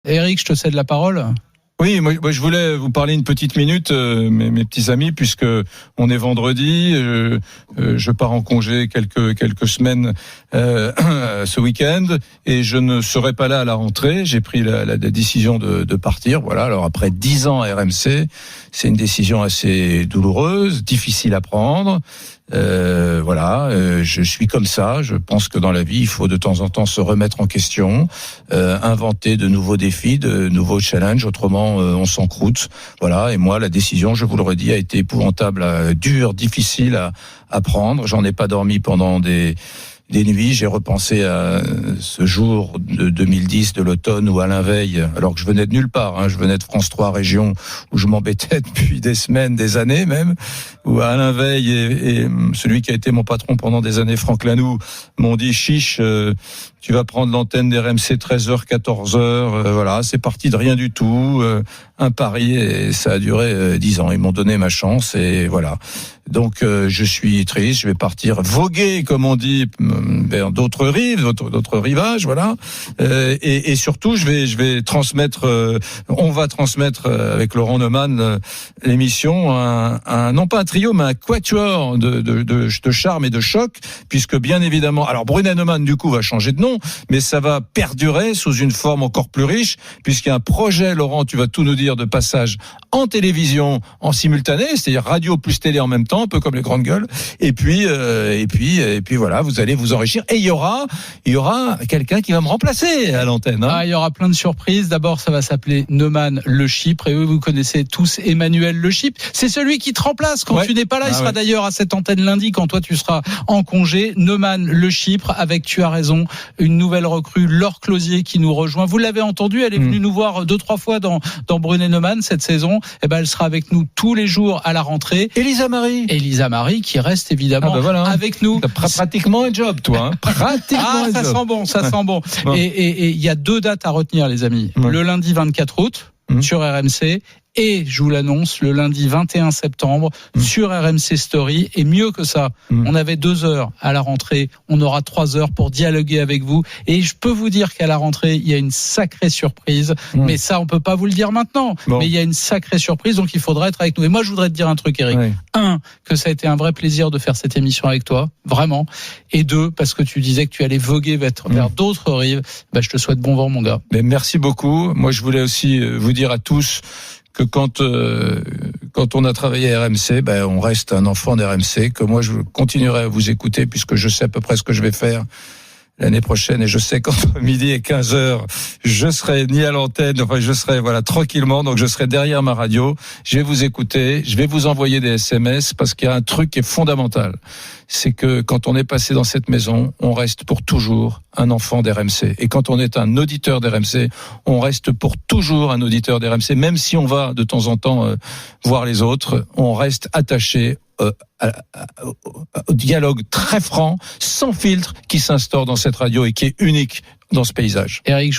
Eric, je te cède la parole. Oui, moi je voulais vous parler une petite minute, mes petits amis, puisque on est vendredi, je pars en congé quelques semaines ce week-end, et je ne serai pas là à la rentrée. J'ai pris la décision de partir. Voilà. Alors après 10 ans à RMC, c'est une décision assez douloureuse, difficile à prendre. Je suis comme ça. Je pense que dans la vie, il faut de temps en temps se remettre en question, inventer de nouveaux défis, de nouveaux challenges. Autrement, on s'encroute. Voilà. Et moi, la décision, je vous le redis, a été épouvantable, dure, difficile à prendre. J'en ai pas dormi pendant des nuits. J'ai repensé à ce jour de 2010 de l'automne où Alain Veil, alors que je venais de nulle part, je venais de France 3 Région, où je m'embêtais depuis des semaines, des années même, où Alain Veil et celui qui a été mon patron pendant des années, Franck Lanoux, m'ont dit chiche, tu vas prendre l'antenne d'RMC 13h, 14h, voilà, c'est parti de rien du tout, un pari, et ça a duré 10 ans. Ils m'ont donné ma chance, et voilà. Donc je suis triste, je vais partir voguer, comme on dit, vers d'autres rives, d'autres rivages, voilà. Et surtout, je vais transmettre, on va transmettre avec Laurent Neumann l'émission, non pas un trio, mais un quatuor de charme et de choc, puisque bien évidemment, alors Brunet Neumann du coup va changer de nom, mais ça va perdurer sous une forme encore plus riche, puisqu'il y a un projet, Laurent, tu vas tout nous dire, de passage en télévision en simultané, c'est-à-dire radio plus télé en même temps, un peu comme les grandes gueules. Et puis voilà, vous allez vous enrichir. Et il y aura quelqu'un qui va me remplacer à l'antenne. Il y aura plein de surprises. D'abord, ça va s'appeler Neumann Le Chypre. Et vous connaissez tous Emmanuel Le Chypre. C'est celui qui te remplace quand tu n'es pas là. Il sera d'ailleurs à cette antenne lundi quand toi tu seras en congé. Neumann Le Chypre avec, tu as raison, une nouvelle recrue, Laure Closier, qui nous rejoint. Vous l'avez entendu, elle est venue nous voir 2-3 fois dans Brunet Neumann cette saison. Elle sera avec nous tous les jours à la rentrée. Elisa Marie qui reste évidemment avec nous. T'as pratiquement un job, toi. Ça sent bon. Et il y a 2 dates à retenir, les amis. Le lundi 24 août sur RMC. Et je vous l'annonce, le lundi 21 septembre sur RMC Story. Et mieux que ça, on avait 2 heures à la rentrée, on aura 3 heures pour dialoguer avec vous. Et je peux vous dire qu'à la rentrée, il y a une sacrée surprise. Mais ça, on peut pas vous le dire maintenant. Mais il y a une sacrée surprise, donc il faudra être avec nous. Et moi, je voudrais te dire un truc, Eric. Que ça a été un vrai plaisir de faire cette émission avec toi, vraiment. Et 2, parce que tu disais que tu allais voguer vers d'autres rives. Je te souhaite bon vent, mon gars. Mais merci beaucoup. Moi, je voulais aussi vous dire à tous que quand on a travaillé à RMC, on reste un enfant d'RMC, que moi je continuerai à vous écouter puisque je sais à peu près ce que je vais faire l'année prochaine, et je sais qu'entre midi et 15h, je serai ni à l'antenne, je serai tranquillement, donc je serai derrière ma radio, je vais vous écouter, je vais vous envoyer des SMS, parce qu'il y a un truc qui est fondamental, c'est que quand on est passé dans cette maison, on reste pour toujours un enfant d'RMC, et quand on est un auditeur d'RMC, on reste pour toujours un auditeur d'RMC, même si on va de temps en temps voir les autres, on reste attaché au dialogue très franc, sans filtre, qui s'instaure dans cette radio et qui est unique dans ce paysage. Eric,